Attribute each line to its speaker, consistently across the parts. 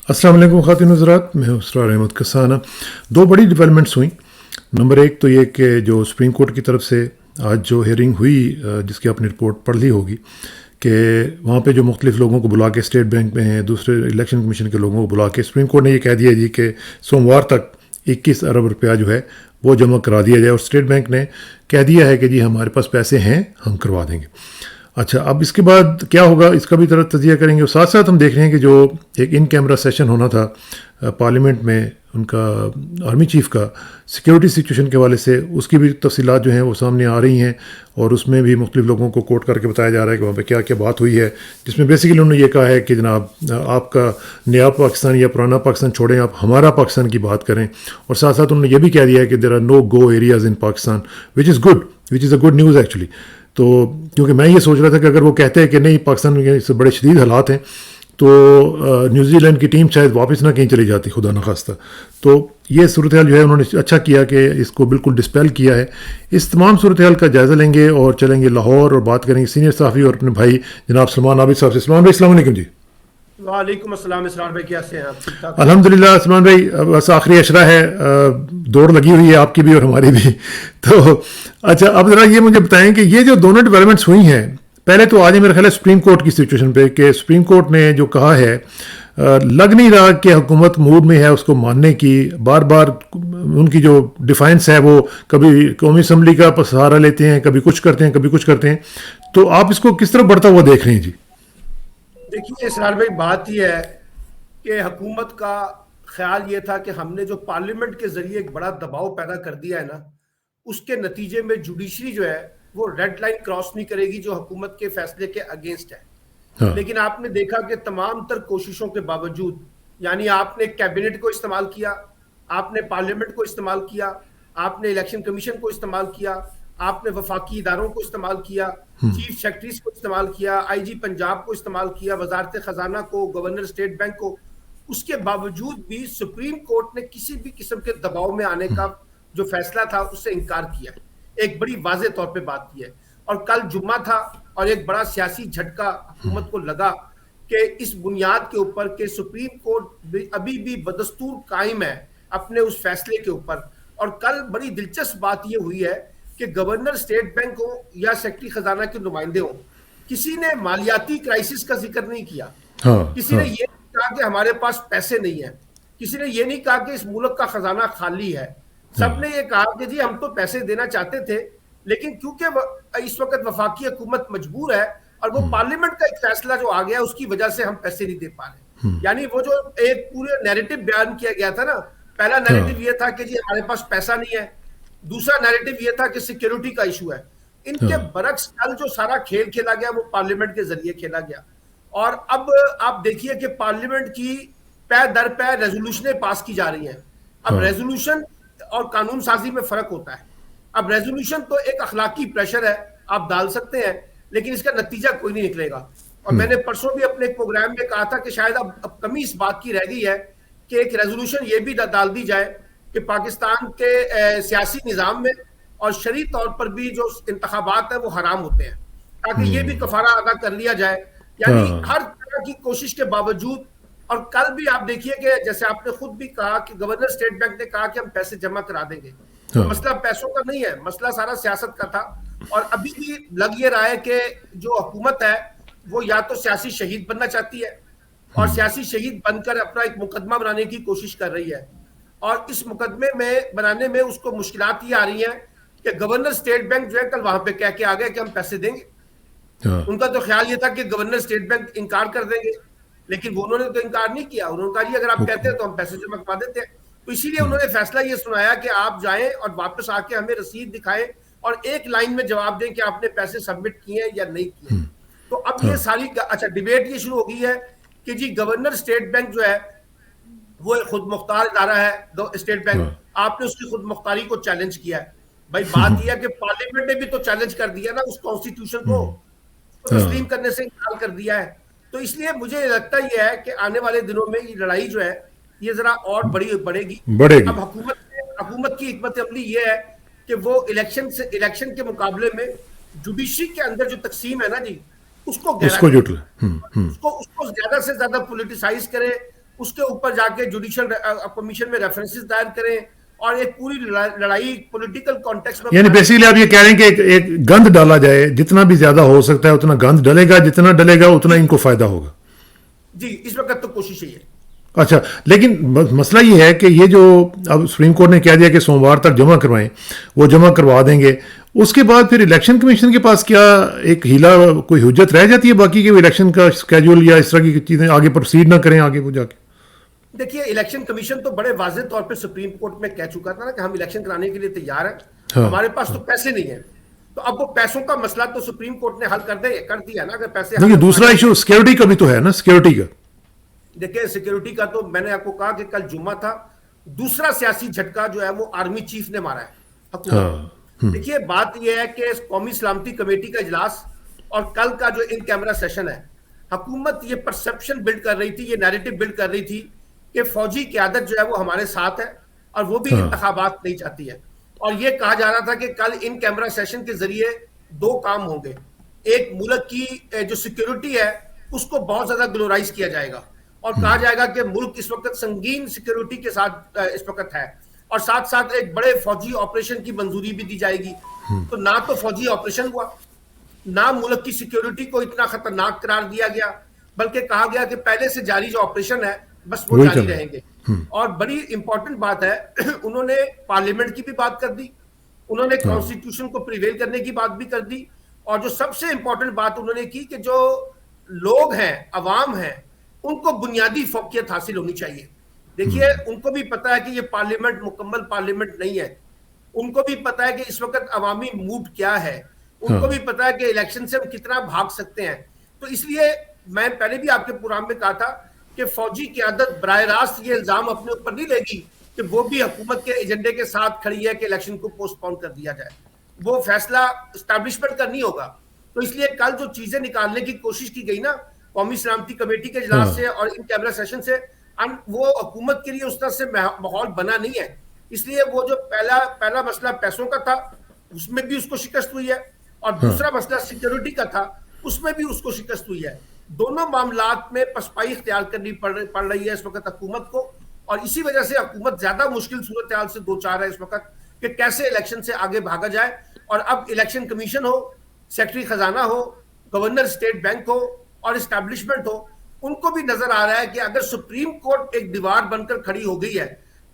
Speaker 1: अस्सलाम वालेकुम ख़ातिन हज़रात, मैं हूं इसरार अहमद कसाना। दो बड़ी डेवलपमेंट्स हुई। नंबर एक तो ये कि जो सुप्रीम कोर्ट की तरफ से आज जो हियरिंग हुई, जिसकी आपने रिपोर्ट पढ़ ली होगी, कि वहाँ पे जो मुख्तलिफ़ लोगों को बुला के, स्टेट बैंक में हैं, दूसरे इलेक्शन कमीशन के लोगों को बुला के सुप्रीम कोर्ट ने ये कह दिया जी कि सोमवार तक 21 अरब रुपया जो है वो जमा करा दिया जाए, और स्टेट बैंक ने कह दिया है कि जी हमारे पास पैसे हैं, हम करवा देंगे। अच्छा, अब इसके बाद क्या होगा इसका भी तरह तजिया करेंगे, और साथ साथ हम देख रहे हैं कि जो एक इन कैमरा सेशन होना था पार्लियामेंट में उनका, आर्मी चीफ का, सिक्योरिटी सिचुएशन के हवाले से, उसकी भी तफसीलात जो हैं वो सामने आ रही हैं, और उसमें भी मुख्तलिफ लोगों को कोट करके बताया जा रहा है कि वहाँ पे क्या क्या बात हुई है, जिसमें बेसिकली उन्होंने ये कहा है कि जनाब आपका नया पाकिस्तान या पुराना पाकिस्तान छोड़ें, आप हमारा पाकिस्तान की बात करें। और साथ साथ उन्होंने ये भी कह दिया है कि there are no go areas in Pakistan, which is good, which is a good news actually. तो क्योंकि मैं ये सोच रहा था कि अगर वो कहते हैं कि नहीं पाकिस्तान में से बड़े शदीद हालात हैं, तो न्यूजीलैंड की टीम शायद वापस ना कहीं चली जाती, खुदा न खास्ता। तो ये सूरत हाल जो है उन्होंने अच्छा किया कि इसको बिल्कुल डिस्पेल किया है। इस तमाम सूरत हाल का जायज़ा लेंगे और चलेंगे लाहौर और बात करेंगे सीनियर सहाफ़ी और अपने भाई जनाब सलमान आबिद साहब से। सलमान भाई अस्सलाम वालेकुम जी।
Speaker 2: वालेकुम अस्सलाम। इसरार भाई कैसे हैं आप? ठीक ठाक हैं?
Speaker 1: अल्हम्दुलिल्लाह सलमान भाई, बस आखिरी अशरा है, दौड़ लगी हुई है आपकी भी और हमारी भी। तो अच्छा, अब ज़रा ये मुझे बताएं कि ये जो दोनों डेवलपमेंट्स हुई हैं, पहले तो आज मेरा ख्याल है सुप्रीम कोर्ट की सिचुएशन पे, कि सुप्रीम कोर्ट ने जो कहा है, लग नहीं रहा कि हुकूमत मूड में है उसको मानने की। बार बार उनकी जो डिफाइंस है वो कभी कौमी असम्बली का सहारा लेते हैं, कभी कुछ करते हैं, कभी कुछ करते हैं। तो आप इसको किस तरह बढ़ता हुआ देख रहे हैं जी?
Speaker 2: देखिए इसरार भाई, बात यह है कि हुकूमत का ख्याल ये था कि हमने जो पार्लियामेंट के जरिए एक बड़ा दबाव पैदा कर दिया है ना, उसके नतीजे में जुडिशरी जो है वो रेड लाइन क्रॉस नहीं करेगी जो हुकूमत के फैसले के अगेंस्ट है।
Speaker 1: हाँ।
Speaker 2: लेकिन आपने देखा कि तमाम तर कोशिशों के बावजूद, यानी आपने कैबिनेट को इस्तेमाल किया, आपने पार्लियामेंट को इस्तेमाल किया, आपने इलेक्शन कमीशन को इस्तेमाल किया, आपने वफाकी इदारों को इस्तेमाल किया, चीफ सेक्रेटरीज को इस्तेमाल किया, आईजी पंजाब को इस्तेमाल किया, वजारत खजाना को, गवर्नर स्टेट बैंक को। उसके बावजूद भी सुप्रीम कोर्ट ने किसी भी किस्म के दबाव में आने का जो फैसला था उससे इनकार किया। एक बड़ी वाजे तौर पे बात की है। और कल जुम्मा था और एक बड़ा सियासी झटका हुकूमत को लगा कि इस बुनियाद के ऊपर कि सुप्रीम कोर्ट अभी भी बदस्तूर कायम है अपने उस फैसले के ऊपर। और कल बड़ी दिलचस्प बात यह हुई है कि गवर्नर स्टेट बैंक हो या सेक्रेटरी खजाना के नुमाइंदे हो, किसी ने मालियाती क्राइसिस का जिक्र नहीं किया।
Speaker 1: हाँ।
Speaker 2: किसी ने यह नहीं कहा कि हमारे पास पैसे नहीं है। किसी ने यह नहीं कहा कि इस मुल्क का खजाना खाली है। सबने ये कहा कि जी हम तो पैसे देना चाहते थे, लेकिन क्योंकि इस वक्त वफाकी हुकूमत मजबूर है और वो पार्लियामेंट का एक फैसला जो आ गया उसकी वजह से हम पैसे नहीं दे पा रहे। यानी वो जो एक पूरे नैरेटिव बयान किया गया था ना, पहला नैरेटिव ये था कि जी हमारे पास पैसा नहीं है, दूसरा नैरेटिव ये था कि सिक्योरिटी का इशू है। इनके बरक्स कल जो सारा खेल खेला गया वो पार्लियामेंट के जरिए खेला गया। और अब आप देखिए कि पार्लियामेंट की पैर दर पैर रेजोल्यूशनें पास की जा रही हैं। अब रेजोल्यूशन और कानून साजी में फर्क होता है। अब रेजोल्यूशन तो एक अखलाकी प्रेशर है, आप डाल सकते हैं, लेकिन इसका नतीजा कोई नहीं निकलेगा। और मैंने परसों भी अपने प्रोग्राम में कहा था कि शायद अब कमी इस बात की रह गई है कि एक रेजोल्यूशन ये भी डाल दी जाए कि पाकिस्तान के सियासी निज़ाम में और शरई तौर पर भी जो इंतखाबात है वो हराम होते हैं, ताकि ये भी कफारा अदा कर लिया जाए। यानी हर तरह की कोशिश के बावजूद। और कल भी आप देखिए कि जैसे आपने खुद भी कहा कि गवर्नर स्टेट बैंक ने कहा कि हम पैसे जमा करा देंगे। तो मसला पैसों का नहीं है, मसला सारा सियासत का था। और अभी भी लग ये रहा है कि जो हुकूमत है वो या तो सियासी शहीद बनना चाहती है और सियासी शहीद बनकर अपना एक मुकदमा बनाने की कोशिश कर रही है। और इस मुकदमे में बनाने में उसको मुश्किलात ये आ रही हैं कि गवर्नर स्टेट बैंक जो है कल वहां पे कह के आ गए कि हम पैसे देंगे। उनका तो ख्याल ये था कि गवर्नर स्टेट बैंक इनकार कर देंगे, लेकिन वो उन्होंने तो इनकार नहीं किया। उन्होंने कहा जी अगर आप कहते हैं तो हम पैसे जमा करवा देते हैं। तो इसीलिए उन्होंने फैसला ये सुनाया कि आप जाएं और वापस आके हमें रसीद दिखाएं और एक लाइन में जवाब दें कि आपने पैसे सबमिट किए हैं या नहीं किए। तो अब ये सारी अच्छा डिबेट ये शुरू हो गई है कि जी गवर्नर स्टेट बैंक जो है वो एक खुद मुख्तार इदारा है, स्टेट बैंक, आपने उसकी खुद मुख्तारी को चैलेंज किया है। भाई बात यह है कि पार्लियामेंट ने भी तो चैलेंज कर दिया ना उस कॉन्स्टिट्यूशन को, तस्लीम करने से इनकार कर दिया है। तो इसलिए मुझे लगता यह है कि आने वाले दिनों में ये लड़ाई जो है ये जरा और बढ़ेगी। अब हुकूमत की हिकमत अमली ये है कि वो इलेक्शन के मुकाबले में जुडिशरी के अंदर जो तकसीम है ना जी, उसको
Speaker 1: उसको
Speaker 2: गहरा
Speaker 1: जुट
Speaker 2: करे, उसको ज्यादा से ज्यादा पॉलिटिसाइज करे, उसके ऊपर जाके जुडिशियल कमीशन में रेफरेंसेस दायर करें और एक पूरी लड़ाई पॉलिटिकल कॉन्टेक्स्ट में।
Speaker 1: यानी बेसिकली आप ये कह रहे हैं कि एक गंद डाला जाए, जितना भी ज्यादा हो सकता है उतना गंद डलेगा, जितना डलेगा उतना इनको फायदा होगा।
Speaker 2: जी, इस वक्त तो कोशिश यही है।
Speaker 1: अच्छा, लेकिन मसला ये है कि ये जो अब सुप्रीम कोर्ट ने कह दिया कि सोमवार तक जमा करवाएं, वो जमा करवा देंगे, उसके बाद फिर इलेक्शन कमीशन के पास क्या एक हीला, कोई हुज्जत रह जाती है बाकी कि वो इलेक्शन का स्केड्यूल या इस तरह की चीजें आगे प्रोसीड ना करें आगे वो जाके?
Speaker 2: देखिए, इलेक्शन कमीशन तो बड़े वाज़ेह तौर पे सुप्रीम कोर्ट में कह चुका था ना कि हम इलेक्शन कराने के लिए तैयार हैं,
Speaker 1: हाँ,
Speaker 2: हमारे पास तो पैसे नहीं है। तो अब वो पैसों का मसला तो सुप्रीम कोर्ट ने हल कर दिया ना। अगर पैसे
Speaker 1: देखिए दूसरा इशू सिक्योरिटी का भी तो है ना, सिक्योरिटी का।
Speaker 2: देखिए, सिक्योरिटी का तो मैंने आपको कहा कि कल जुम्मा था, दूसरा सियासी झटका जो है वो आर्मी चीफ ने मारा है हुकूमत। देखिए, बात यह है कि कौमी सलामती कमेटी का इजलास और कल का जो इन कैमरा सेशन है, हुकूमत ये परसेप्शन बिल्ड कर रही थी, ये नैरेटिव बिल्ड कर रही थी कि फौजी क़यादत जो है वो हमारे साथ है और वो भी इंतखाबात नहीं चाहती है। और ये कहा जा रहा था कि कल इन कैमरा सेशन के जरिए दो काम होंगे। एक, मुल्क की जो सिक्योरिटी है उसको बहुत ज्यादा ग्लोराइज किया जाएगा और कहा जाएगा कि मुल्क इस वक्त संगीन सिक्योरिटी के साथ इस वक्त है, और साथ साथ एक बड़े फौजी ऑपरेशन की मंजूरी भी दी जाएगी। तो ना तो फौजी ऑपरेशन हुआ, ना मुल्क की सिक्योरिटी को इतना खतरनाक करार दिया गया, बल्कि कहा गया कि पहले से जारी जो ऑपरेशन है बस वो जारी रहेंगे। और बड़ी इंपॉर्टेंट बात है, उन्होंने पार्लियामेंट की भी बात कर दी, उन्होंने कॉन्स्टिट्यूशन को प्रिवेल करने की बात भी कर दी, और जो सबसे इंपॉर्टेंट बात उन्होंने की कि जो लोग हैं, अवाम हैं, उनको बुनियादी फौकियत हासिल होनी चाहिए। देखिए, उनको भी पता है कि ये पार्लियामेंट मुकम्मल पार्लियामेंट नहीं है, उनको भी पता है कि इस वक्त अवामी मूड क्या है, उनको भी पता है कि इलेक्शन से हम कितना भाग सकते हैं। तो इसलिए मैं पहले भी आपके प्रोग्राम में कहा था कि फौजी क़यादत बराह रास्त ये इल्जाम अपने ऊपर नहीं लेगी कि वो भी हुकूमत के एजेंडे के साथ खड़ी है कि इलेक्शन को पोस्टपोन कर दिया जाए। वो फैसला एस्टैब्लिशमेंट का नहीं होगा। तो इसलिए कल जो चीजें निकालने की कोशिश की गई ना कौमी सलामती कमेटी के इजलास से और इन कैमरा सेशन से, वो हुकूमत के लिए उस तरह से माहौल बना नहीं है। इसलिए वो जो पहला मसला पैसों का था उसमें भी उसको शिकस्त हुई है, और दूसरा मसला सिक्योरिटी का था उसमें भी उसको शिकस्त हुई है। दोनों मामलात में पसपाई इख्तियार करनी पड़ रही है इस वक्त हुकूमत को, और इसी वजह से हुकूमत ज्यादा मुश्किल सूरत हाल से दो चार है इस वक्त कि कैसे इलेक्शन से आगे भागा जाए। और अब इलेक्शन कमीशन हो, सेक्रेटरी खजाना हो, गवर्नर स्टेट बैंक हो और इस्टेब्लिशमेंट हो, उनको भी नजर आ रहा है कि अगर सुप्रीम कोर्ट एक दीवार बनकर खड़ी हो गई है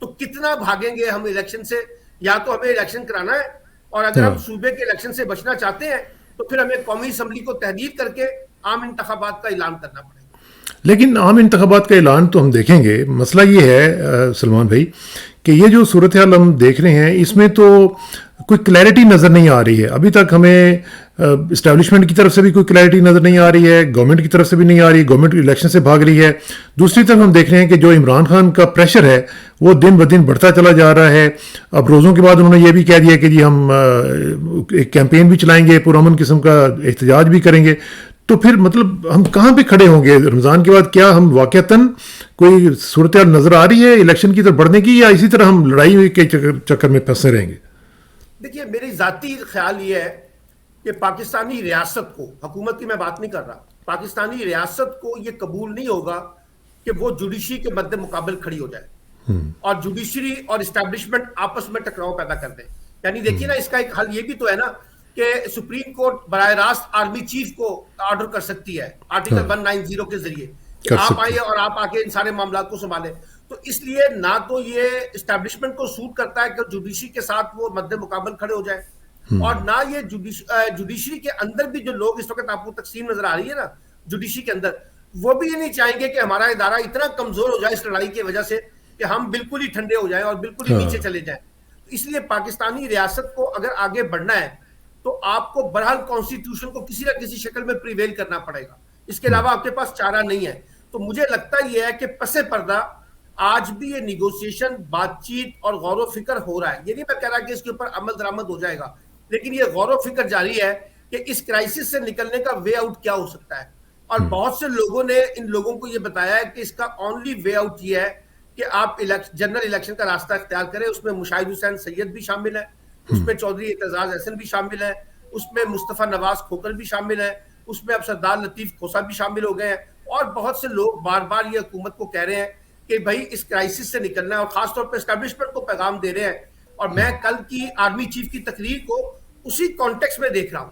Speaker 2: तो कितना भागेंगे हम इलेक्शन से। या तो हमें इलेक्शन कराना है, और अगर हम सूबे के इलेक्शन से बचना चाहते हैं तो फिर हमें कौमी असम्बली को तहदीद करके आम इंतखाबात का ऐलान करना पड़ेगा।
Speaker 1: लेकिन आम इंतखाबात का ऐलान तो हम देखेंगे। मसला ये है सलमान भाई कि ये जो सूरत हाल हम देख रहे हैं इसमें तो कोई क्लैरिटी नज़र नहीं आ रही है अभी तक। हमें इस्टेब्लिशमेंट की तरफ से भी कोई क्लैरिटी नज़र नहीं आ रही है, गवर्नमेंट की तरफ से भी नहीं आ रही, गवर्नमेंट इलेक्शन से भाग रही है। दूसरी तरफ हम देख रहे हैं कि जो इमरान खान का प्रेशर है वो दिन ब दिन बढ़ता चला जा रहा है। अब रोज़ों के बाद उन्होंने ये भी कह दिया कि जी हम एक कैंपेन भी चलाएंगे, पुरअमन किस्म का एहतजाज भी करेंगे। तो फिर मतलब हम कहाँ पे खड़े होंगे रमज़ान के बाद? क्या हम वाकईतन कोई सूरत हाल नज़र आ रही है इलेक्शन की तरफ बढ़ने की, या इसी तरह हम लड़ाई के चक्कर में फंसे रहेंगे?
Speaker 2: देखिए, मेरी जाती ख्याल ये है कि पाकिस्तानी रियासत को, हुकूमत की मैं बात नहीं कर रहा, पाकिस्तानी रियासत को ये कबूल नहीं होगा कि वो जुडिशरी के मद्दे मुकाबल खड़ी हो जाए और जुडिशरी और इस्टेब्लिशमेंट आपस में टकराव पैदा कर दे। यानी देखिए ना, इसका एक हल ये भी तो है ना कि सुप्रीम कोर्ट बराह रास्त आर्मी चीफ को ऑर्डर कर सकती है आर्टिकल 190 के जरिए आप आइए और आप आके इन सारे मामला को संभालें। तो इसलिए ना तो ये इस्टेब्लिशमेंट को सूट करता है कि जुडिशरी के साथ वो मद्दे मुकाबल खड़े हो जाए, और ना ये जुडिशरी के अंदर भी जो लोग इस वक्त आपको तकसीम नजर आ रही है ना जुडिशरी के अंदर, वो भी ये नहीं चाहेंगे कि हमारा इदारा इतना कमजोर हो जाए इस लड़ाई की वजह से कि हम बिल्कुल ही ठंडे हो जाएं और बिल्कुल ही नीचे चले जाएं। इसलिए पाकिस्तानी रियासत को अगर आगे बढ़ना है तो आपको बहरहाल कॉन्स्टिट्यूशन को किसी ना किसी शक्ल में प्रिवेल करना पड़ेगा, इसके अलावा आपके पास चारा नहीं है। तो मुझे लगता यह है कि पसे पर्दा आज भी ये निगोशिएशन, बातचीत और गौर फिक्र हो रहा है। ये नहीं मैं कह रहा कि इसके ऊपर अमल दरामद हो जाएगा, लेकिन ये गौर फिक्र जारी है कि इस क्राइसिस से निकलने का वे आउट क्या हो सकता है। और बहुत से लोगों ने इन लोगों को ये बताया है कि इसका ओनली वे आउट ये है कि आप जनरल इलेक्शन का रास्ता इख्तियार करें। उसमें मुशाहिद हुसैन सैयद भी शामिल है, उसमें चौधरी एतजाज अहसन भी शामिल है, उसमें मुस्तफा नवाज खोकर भी शामिल है, उसमें अब सरदार लतीफ खोसा भी शामिल हो गए हैं, और बहुत से लोग बार बार ये हुकूमत को कह रहे हैं कि भाई इस क्राइसिस से निकलना है, और खासतौर पर एस्टैब्लिशमेंट को पैगाम दे रहे हैं। और मैं कल की आर्मी चीफ की तकरीर को उसी कॉन्टेक्स्ट में देख रहा हूं,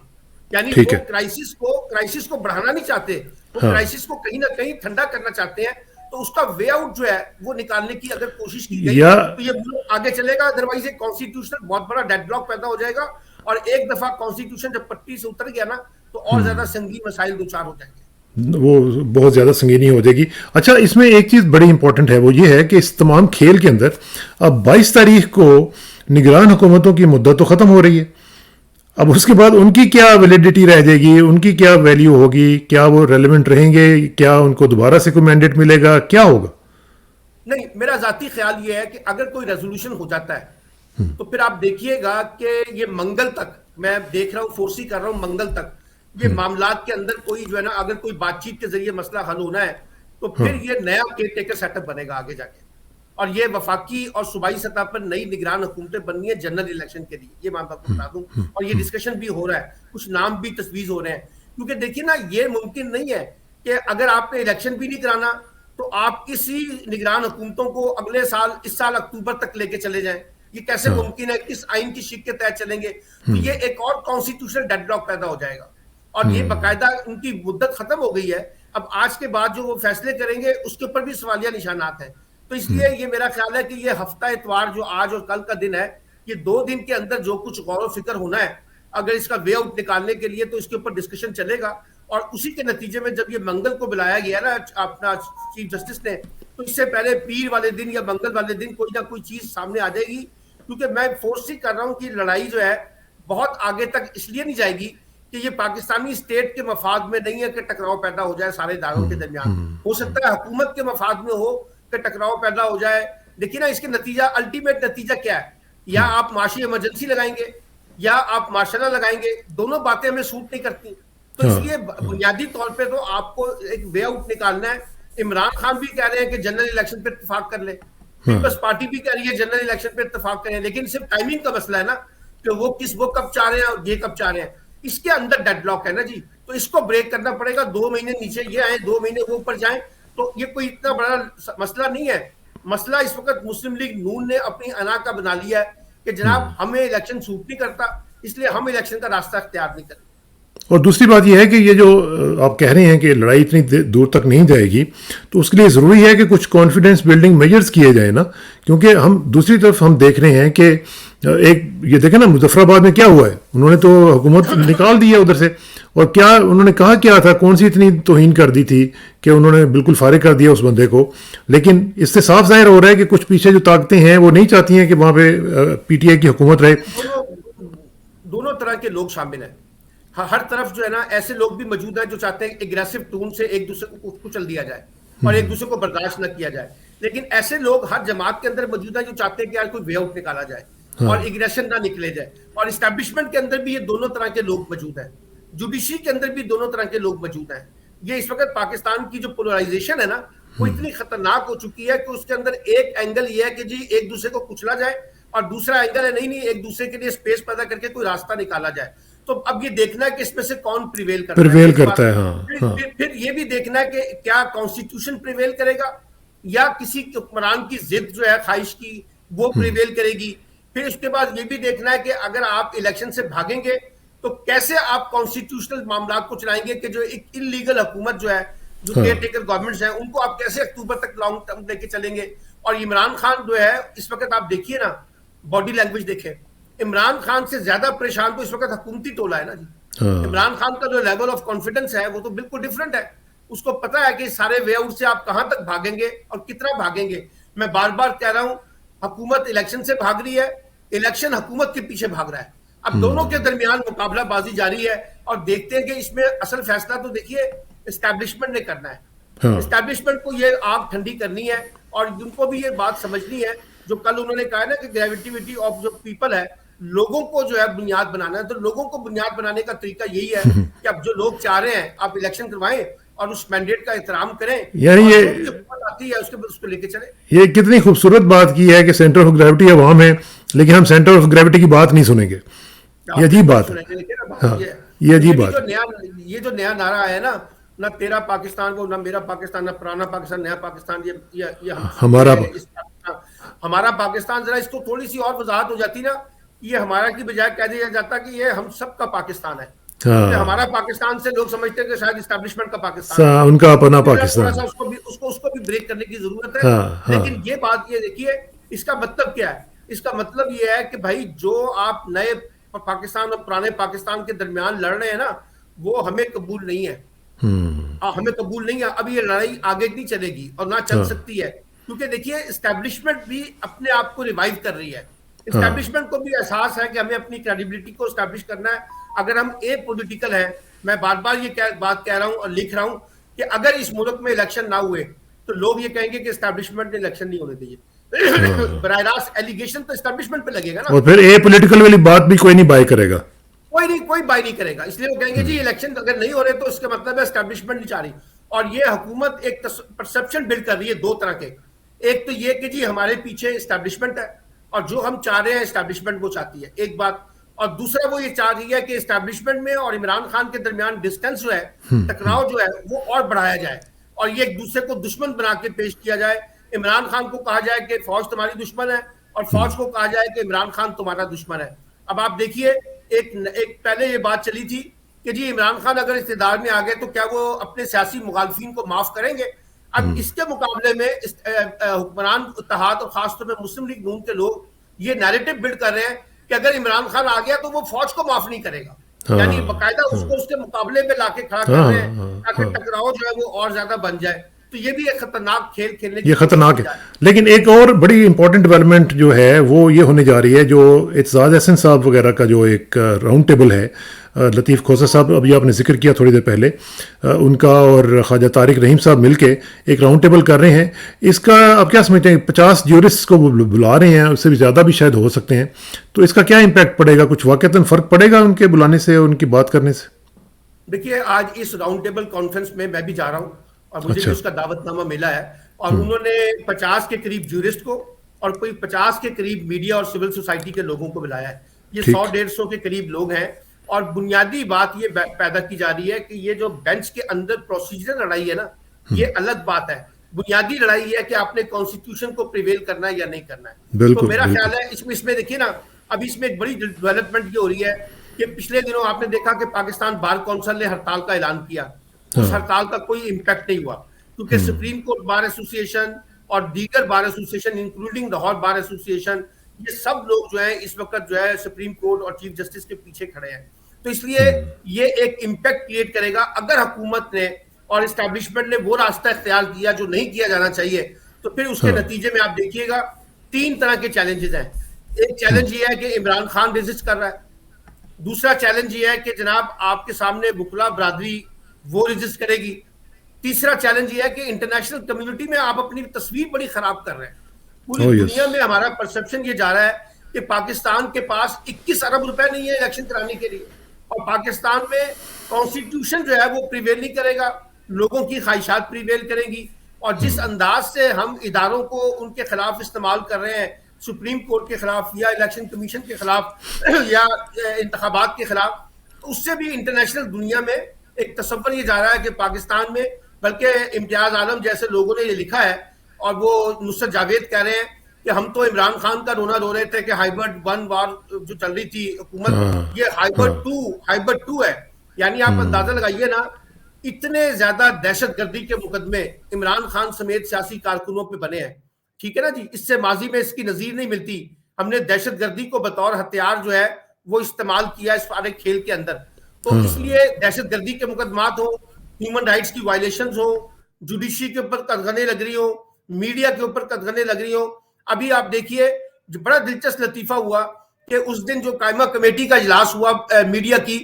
Speaker 2: यानी
Speaker 1: ठीक
Speaker 2: वो
Speaker 1: है।
Speaker 2: क्राइसिस को बढ़ाना नहीं चाहते, वो
Speaker 1: हाँ।
Speaker 2: क्राइसिस को कहीं ना कहीं ठंडा करना चाहते हैं। तो उसका वे आउट जो है वो निकालने की अगर कोशिश की गई
Speaker 1: या
Speaker 2: तो ये मुल्क आगे चलेगा, अदरवाइज एक कॉन्स्टिट्यूशनल बहुत बड़ा डेडलॉक पैदा हो जाएगा। और एक दफा कॉन्स्टिट्यूशन जब पट्टी से उतर गया ना, तो और ज्यादा संगीन मसाइल दो चार हो जाएंगे।
Speaker 1: वो बहुत ज़्यादा संगीनी हो जाएगी। अच्छा, इसमें एक चीज़ बड़ी इंपॉर्टेंट है, वो ये है कि इस तमाम खेल के अंदर अब 22 तारीख को निगरान हुकूमतों की मुद्दत तो ख़त्म हो रही है। अब उसके बाद उनकी क्या वैलिडिटी रह जाएगी, उनकी क्या वैल्यू होगी, क्या वो रेलिवेंट रहेंगे, क्या उनको दोबारा से कोई मैंडेट मिलेगा, क्या होगा?
Speaker 2: नहीं, मेरा जाती ख्याल ये है कि अगर कोई रेजोल्यूशन हो जाता है तो फिर आप देखिएगा कि ये मंगल तक, मैं देख रहा हूं, फोर्सी कर रहा हूं, मंगल तक ये मामलात के अंदर कोई जो है ना, अगर कोई बातचीत के जरिए मसला हल होना है तो फिर ये नया केयर टेकर सेटअप बनेगा आगे जाके। और ये वफाकी और सूबाई सतह पर नई निगरान हुकूमतें बननी है जनरल इलेक्शन के लिए, ये मैं आपको बता दूं। और ये डिस्कशन भी हो रहा है, कुछ नाम भी तजवीज हो रहे हैं, क्योंकि देखिए ना, ये मुमकिन नहीं है कि अगर आपने इलेक्शन भी नहीं कराना तो आप इसी निगरान हुकूमतों को अगले साल, इस साल अक्टूबर तक लेके चले जाएं। ये कैसे मुमकिन है? किस आइन की शिक के तहत चलेंगे? तो ये एक और कॉन्स्टिट्यूशनल डेडलॉक पैदा हो जाएगा। और ये बाकायदा उनकी मुद्दत खत्म हो गई है। अब आज के बाद जो वो फैसले करेंगे उसके ऊपर भी सवालिया निशानात हैं। तो इसलिए ये मेरा ख्याल है कि ये हफ्ता इतवार जो आज और कल का दिन है, ये 2 दिन के अंदर जो कुछ गौर फिक्र होना है, अगर इसका वे आउट निकालने के लिए, तो इसके ऊपर डिस्कशन चलेगा। और उसी के नतीजे में जब ये मंगल को बुलाया गया ना अपना चीफ जस्टिस ने, तो इससे पहले पीर वाले दिन या मंगल वाले दिन कोई ना कोई चीज सामने आ जाएगी। क्योंकि मैं फोर्स ही कर रहा हूं कि लड़ाई जो है बहुत आगे तक इसलिए नहीं जाएगी कि ये पाकिस्तानी स्टेट के मफाद में नहीं है कि टकराव पैदा हो जाए सारे इदारों के दरमियान। हो सकता है हुकूमत के मफाद में हो कि टकराव पैदा हो जाए। देखिए ना, इसके नतीजा, अल्टीमेट नतीजा क्या है? या आप माशी इमरजेंसी लगाएंगे या आप मार्शल लगाएंगे, दोनों बातें हमें सूट नहीं करती। तो इसलिए बुनियादी तौर पे तो आपको एक वे आउट निकालना है। इमरान खान भी कह रहे हैं कि जनरल इलेक्शन पे इत्तेफाक कर ले, पीपल्स पार्टी भी कह रही है जनरल इलेक्शन पे इत्तेफाक करें, लेकिन सिर्फ टाइमिंग का मसला है ना, कि वो कब चाह रहे हैं और ये कब चाह रहे हैं। इसके अंदर डेडलॉक है ना जी, तो इसको ब्रेक करना पड़ेगा। 2 महीने नीचे ये आए, 2 महीने वो ऊपर जाएं, तो ये कोई इतना बड़ा मसला नहीं है। मसला इस वक्त मुस्लिम लीग नून ने अपनी अना का बना लिया है कि जनाब हमें इलेक्शन सूट नहीं करता, इसलिए हम इलेक्शन का रास्ता अख्तियार नहीं करें।
Speaker 1: और दूसरी बात यह है कि ये जो आप कह रहे हैं कि लड़ाई इतनी दूर तक नहीं जाएगी, तो उसके लिए ज़रूरी है कि कुछ कॉन्फिडेंस बिल्डिंग मेजर्स किए जाए ना। क्योंकि हम दूसरी तरफ हम देख रहे हैं कि एक ये देखें ना, मुजफ्फराबाद में क्या हुआ है, उन्होंने तो हुकूमत निकाल दी है उधर से। और क्या उन्होंने कहा क्या था, कौन सी इतनी तौहीन कर दी थी कि उन्होंने बिल्कुल फारिग कर दिया उस बंदे को। लेकिन इससे साफ जाहिर हो रहा है कि कुछ पीछे जो ताकतें हैं वो नहीं चाहती हैं कि वहाँ पे पीटीआई की हुकूमत रहे।
Speaker 2: दोनों तरह के लोग शामिल हैं। हर तरफ जो है ना, ऐसे लोग भी मौजूद हैं जो चाहते हैं एग्रेसिव टून से एक दूसरे को कुचल दिया जाए और एक दूसरे को बर्दाश्त न किया जाए। लेकिन ऐसे लोग हर जमात के अंदर मौजूद हैं जो चाहते हैं कि यार कोई वे आउट निकाला जाए और एग्रेशन ना निकले जाए। और इस्टेब्लिशमेंट के अंदर भी ये दोनों तरह के लोग मौजूद हैं, जुडिशरी के अंदर भी दोनों तरह के लोग मौजूद हैं। ये इस वक्त पाकिस्तान की जो पोलराइजेशन है ना, वो इतनी खतरनाक हो चुकी है कि उसके अंदर एक एंगल ये है कि जी एक दूसरे को कुचला जाए, और दूसरा एंगल है नहीं एक दूसरे के लिए स्पेस पैदा करके कोई रास्ता निकाला जाए। तो अब ये देखना है कि इसमें से कौन प्रिवेल करता है।
Speaker 1: हाँ।
Speaker 2: फिर ये भी देखना है कि क्या कॉन्स्टिट्यूशन प्रिवेल करेगा या किसी हुक्मरान की जिद जो है, ख्वाहिश की, वो प्रिवेल करेगी। फिर उसके बाद ये भी देखना है कि अगर आप इलेक्शन से भागेंगे तो कैसे आप कॉन्स्टिट्यूशनल मामला को चलाएंगे कि जो एक इलीगल हुकूमत जो है, जो केयर टेकर गवर्नमेंट्स हैं, उनको आप कैसे अक्टूबर तक लॉन्ग टर्म लेके चलेंगे। और इमरान खान जो है इस वक्त आप देखिए ना, बॉडी लैंग्वेज देखें, इमरान खान से ज्यादा परेशान तो इस वक्त हुकूमती टोला है ना जी। इमरान खान का जो लेवल ऑफ कॉन्फिडेंस है वो तो बिल्कुल डिफरेंट है। उसको पता है कि सारे वे आउट से आप कहां तक भागेंगे और कितना भागेंगे। मैं बार बार कह रहा हूं, हुकूमत इलेक्शन से भाग रही है, इलेक्शन हुकूमत के पीछे भाग रहा है। अब दोनों के दरमियान मुकाबलाबाजी जारी है और देखते हैं कि इसमें असल फैसला तो देखिए एस्टैब्लिशमेंट ने करना है। एस्टैब्लिशमेंट को ये आग ठंडी करनी है और उनको भी ये बात समझनी है जो कल उन्होंने कहा ना कि ग्रेविटिविटी ऑफ जो पीपल है, लोगों को जो है बुनियाद बनाना है। तो लोगों को बुनियाद बनाने का तरीका यही है कि अब जो लोग चाह रहे हैं आप इलेक्शन करवाएं और उस मैंडेट का एहतराम करें,
Speaker 1: यानी ये
Speaker 2: आती है उसके उसको लेके चले।
Speaker 1: ये कितनी खूबसूरत बात की है कि सेंटर ऑफ ग्रेविटी अवाम है, लेकिन हम सेंटर ऑफ ग्रेविटी की बात नहीं सुनेंगे। ये अजीब बात है। हाँ, ये अजीब बात है।
Speaker 2: ये जो नया नारा है ना, ना तेरा पाकिस्तान वो, ना मेरा पाकिस्तान, ना पुराना पाकिस्तान, नया पाकिस्तान, ये हम
Speaker 1: हमारा
Speaker 2: हमारा पाकिस्तान। जरा इसको थोड़ी सी और वजाहत हो जाती ना, ये हमारा की बजाय कह दिया जाता कि ये हम सबका पाकिस्तान है। हमारा
Speaker 1: हाँ,
Speaker 2: पाकिस्तान से लोग समझते हैं कि शायद इस्टेब्लिशमेंट का पाकिस्तान है।
Speaker 1: उनका अपना
Speaker 2: थोड़ा सा
Speaker 1: पाकिस्तान।
Speaker 2: उसको भी ब्रेक करने की जरूरत है।
Speaker 1: हाँ
Speaker 2: लेकिन
Speaker 1: हाँ
Speaker 2: ये बात ये देखिए, इसका मतलब क्या है? इसका मतलब ये है कि भाई जो आप नए पाकिस्तान और पुराने पाकिस्तान के दरमियान लड़ रहे हैं ना, वो हमें कबूल नहीं है। हमें कबूल नहीं है। अब ये लड़ाई आगे नहीं चलेगी और ना चल
Speaker 1: हाँ
Speaker 2: सकती है, क्योंकि देखिए इस्टेब्लिशमेंट भी अपने आप को रिवाइव कर रही है।
Speaker 1: हाँ
Speaker 2: इस्टेब्लिशमेंट को भी एहसास है कि हमें अपनी क्रेडिबिलिटी को एस्टैब्लिश करना है। अगर हम ए पॉलिटिकल है, मैं बार बार ये बात कह रहा हूं और लिख रहा हूं कि अगर इस मुल्क में इलेक्शन ना हुए तो लोग ये कहेंगे कि एस्टैब्लिशमेंट ने इलेक्शन नहीं होने दिए।
Speaker 1: हाँ।
Speaker 2: बराह रास्त एलिगेशन तो एस्टैब्लिशमेंट पे लगेगा ना।
Speaker 1: और फिर ए पॉलिटिकल वाली बात भी कोई नहीं बाय करेगा।
Speaker 2: कोई बाय नहीं करेगा, इसलिए वो कहेंगे जी इलेक्शन अगर नहीं हो रहे तो इसका मतलब है एस्टैब्लिशमेंट नहीं चाह रही। और ये हुकूमत एक परसेप्शन बिल्ड कर रही है दो तरह के। एक तो ये कि जी हमारे पीछे एस्टैब्लिशमेंट है और जो हम चाह रहे हैं एस्टैब्लिशमेंट वो चाहती है, एक बात। और दूसरा वो ये चाह रही है कि एस्टैब्लिशमेंट में और इमरान खान के दरमियान डिस्टेंस जो है, टकराव जो है, वो और बढ़ाया जाए और ये एक दूसरे को दुश्मन बना के पेश किया जाए। इमरान खान को कहा जाए कि फौज तुम्हारी दुश्मन है और फौज को कहा जाए कि इमरान खान तुम्हारा दुश्मन है। अब आप देखिए, एक पहले ये बात चली थी कि जी इमरान खान अगर इक़्तिदार में आ गए तो क्या वो अपने सियासी मुखालफिन को माफ करेंगे। अब इसके मुकाबले में हुक्मरान इत्तेहाद और खासतौर पर मुस्लिम लीग नून के लोग ये नैरेटिव बिल्ड कर रहे हैं कि अगर इमरान खान आ गया तो वो फौज को माफ नहीं करेगा। यानी बाकायदा उसको उसके मुकाबले में लाके खड़ा कर रहे हैं ताकि टकराव जो है वो और ज्यादा बन जाए। तो ये भी एक खतरनाक खेल खेलने की
Speaker 1: ये खतरनाक है।
Speaker 2: कोशिश
Speaker 1: लेकिन एक और बड़ी इंपॉर्टेंट डेवलपमेंट जो है वो ये होने जा रही है, जो इत्ज़ाद अहसन साहब वगैरह का जो एक राउंड टेबल है, लतीफ़ खोसा साहब अभी आपने जिक्र किया थोड़ी देर पहले, उनका और ख्वाजा तारिक रहीम साहब मिलके एक राउंड टेबल कर रहे हैं। इसका आप क्या समझते हैं? 50 ज्यूरिस्ट को बुला रहे हैं, उससे भी ज़्यादा भी शायद हो सकते हैं। तो इसका क्या इम्पैक्ट पड़ेगा? कुछ वाक़तन फ़र्क पड़ेगा उनके बुलाने से और उनकी बात करने से?
Speaker 2: देखिए, आज इस राउंड टेबल कॉन्फ्रेंस में मैं भी जा रहा हूं और मुझे भी
Speaker 1: अच्छा।
Speaker 2: उसका दावतनामा मिला है। और उन्होंने 50 के करीब ज्यूरिस्ट को और कोई 50 के करीब मीडिया और सिविल सोसाइटी के लोगों को बुलाया है। ये
Speaker 1: ठीक।
Speaker 2: 100-150 के करीब लोग हैं। और बुनियादी बात ये पैदा की जा रही है कि ये जो बेंच के अंदर प्रोसीजर लड़ाई है ना, ये अलग बात है। बुनियादी लड़ाई है कि आपने कॉन्स्टिट्यूशन को प्रिवेल करना है या नहीं करना है। तो
Speaker 1: बिल्कुल
Speaker 2: मेरा
Speaker 1: बिल्कुल।
Speaker 2: ख्याल है इसमें देखिए ना, अभी इसमें एक बड़ी डेवलपमेंट ये हो रही है कि पिछले दिनों आपने देखा कि पाकिस्तान बार कौंसिल ने हड़ताल का ऐलान किया। उस
Speaker 1: हाँ।
Speaker 2: हड़ताल का कोई इम्पैक्ट नहीं हुआ क्योंकि सुप्रीम कोर्ट बार एसोसिएशन और दीगर bar association including Lahore bar association, ये सब लोग जो है इस वक्त जो है सुप्रीम कोर्ट और चीफ जस्टिस के पीछे खड़े हैं। तो इसलिए ये एक इम्पैक्ट क्रिएट करेगा। अगर हुकूमत ने और एस्टैब्लिशमेंट ने वो रास्ता इख्तियार किया जो नहीं किया जाना चाहिए, तो फिर उसके
Speaker 1: हाँ।
Speaker 2: नतीजे में आप देखिएगा 3 तरह के चैलेंजेस हैं। एक चैलेंज ये है कि इमरान खान रेजिस्ट कर रहा है। दूसरा चैलेंज ये है कि जनाब आपके सामने वकला बरादरी वो रेजिस्ट करेगी। तीसरा चैलेंज ये है कि इंटरनेशनल कम्युनिटी में आप अपनी तस्वीर बड़ी खराब कर रहे हैं। पूरी दुनिया में हमारा परसेप्शन ये जा रहा है कि पाकिस्तान के पास 21 अरब रुपए नहीं है इलेक्शन कराने के लिए और पाकिस्तान में कॉन्स्टिट्यूशन जो है वो प्रिवेल नहीं करेगा, लोगों की ख्वाहिशात प्रिवेल करेंगी। और जिस अंदाज से हम इदारों को उनके खिलाफ इस्तेमाल कर रहे हैं, सुप्रीम कोर्ट के खिलाफ या इलेक्शन कमीशन के खिलाफ या इंतखाबात के खिलाफ, तो उससे भी इंटरनेशनल दुनिया में एक तस्वर ये जा रहा है कि पाकिस्तान में, बल्कि इम्तियाज आलम जैसे लोगों ने ये लिखा है और वो नुसरत जावेद कह रहे हैं कि हम तो इमरान खान का रोना रो रहे थे कि हाइबर्ड 1 वार जो चल रही थी हुकूमत, ये हाइबर्ड 2 है। यानी आप अंदाजा लगाइए ना, इतने ज्यादा दहशतगर्दी के मुकदमे इमरान खान समेत सियासी कारकुनों पे बने हैं। ठीक है ना जी, इससे माजी में इसकी नजीर नहीं मिलती। हमने दहशतगर्दी को बतौर हथियार जो है वो इस्तेमाल किया इस सारे खेल के अंदर। तो इसलिए दहशतगर्दी के मुकदमात हो, ह्यूमन राइट्स की वायलेशंस हो, जुडिशरी के ऊपर कदगने लग रही हो, मीडिया के ऊपर कदगने लग रही हो। अभी आप देखिए, जो बड़ा दिलचस्प लतीफा हुआ कि उस दिन जो कायमा कमेटी का इजलास हुआ मीडिया की,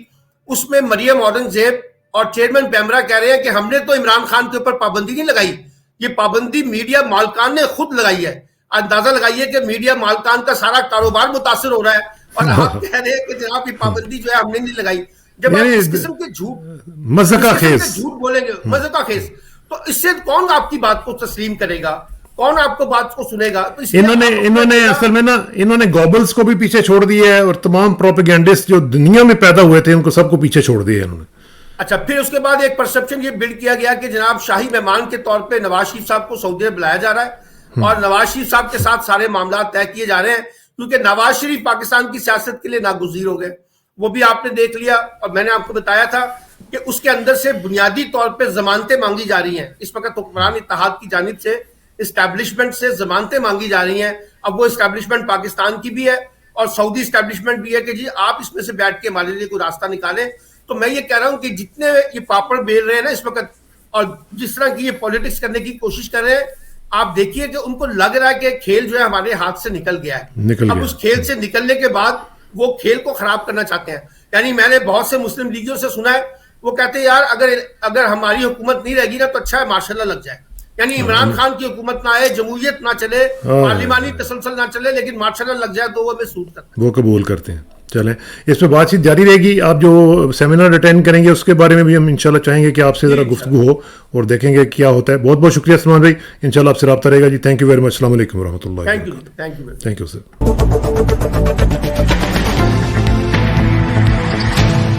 Speaker 2: उसमें मरियम औरंगजेब और चेयरमैन पैमरा कह रहे हैं कि हमने तो इमरान खान के ऊपर पाबंदी नहीं लगाई, ये पाबंदी मीडिया मालकान ने खुद लगाई है। अंदाजा लगाइए कि मीडिया मालकान का सारा कारोबार मुतासर हो रहा है और आप कह रहे हैं कि जनाब ये पाबंदी जो है हमने नहीं लगाई। जब आप इस किस्म के झूठ बोलेंगे, मज़ाक़ा खेस, तो इससे कौन आपकी बात को तस्लीम करेगा, कौन आपको बात को सुनेगा? तो
Speaker 1: इन्होंने असल में ना, इन्होंने गॉबल्स को भी पीछे छोड़ दिया है और तमाम प्रोपेगेंडिस्ट जो दुनिया में पैदा हुए थे उनको सबको पीछे छोड़ दिया इन्होंने।
Speaker 2: अच्छा, फिर उसके बाद एक परसेप्शन ये बिल्ड किया गया कि जनाब शाही मेहमान के तौर पे नवाज शरीफ साहब को सऊदी अरब बुलाया जा रहा है और नवाज शरीफ साहब के साथ सारे मामला तय किए जा रहे हैं, क्योंकि नवाज शरीफ पाकिस्तान की सियासत के लिए नागुज़ीर हो गए। वो भी आपने देख लिया और मैंने आपको बताया था कि उसके अंदर से बुनियादी तौर पे जमानतें मांगी जा रही हैं। इस वक्त हुक्मरान इत्तेहाद की जानिब से इस्टेब्लिशमेंट से जमानतें मांगी जा रही हैं। अब वो इस्टेब्लिशमेंट पाकिस्तान की भी है और सऊदी इस्टेब्लिशमेंट भी है कि जी आप इसमें से बैठ के हमारे लिए कोई रास्ता निकालें। तो मैं ये कह रहा हूं कि जितने ये पापड़ बेल रहे हैं ना इस वक्त और जिस तरह की ये पॉलिटिक्स करने की कोशिश कर रहे हैं, आप देखिए कि उनको लग रहा है कि खेल जो है हमारे हाथ से निकल गया है। अब उस खेल से निकलने के बाद वो खेल को खराब करना चाहते हैं। यानी मैंने बहुत से मुस्लिम लीगियों से सुना है, वो कहते हैं यार अगर हमारी हुकूमत नहीं रहेगी ना तो अच्छा है मार्शल लग जाए। यानी इमरान खान की हुकूमत ना आए, जमहूरियत ना चले, पार्लिमानी तसलसल ना चले, लेकिन मार्शल लग जाए तो वो हमें सूट करता है।
Speaker 1: वो कबूल करते हैं। चलें, इस पर बातचीत जारी रहेगी। आप जो सेमिनार अटेंड करेंगे उसके बारे में भी हम इंशाल्लाह चाहेंगे कि आपसे ज़रा गुफ्तगू हो और देखेंगे क्या होता है। बहुत बहुत शुक्रिया सलमान भाई, इंशाल्लाह आपसे रब्ता रहेगा जी। Thank you very much. अस्सलाम वालेकुम रहमतुल्लाह।
Speaker 2: Thank you
Speaker 1: sir.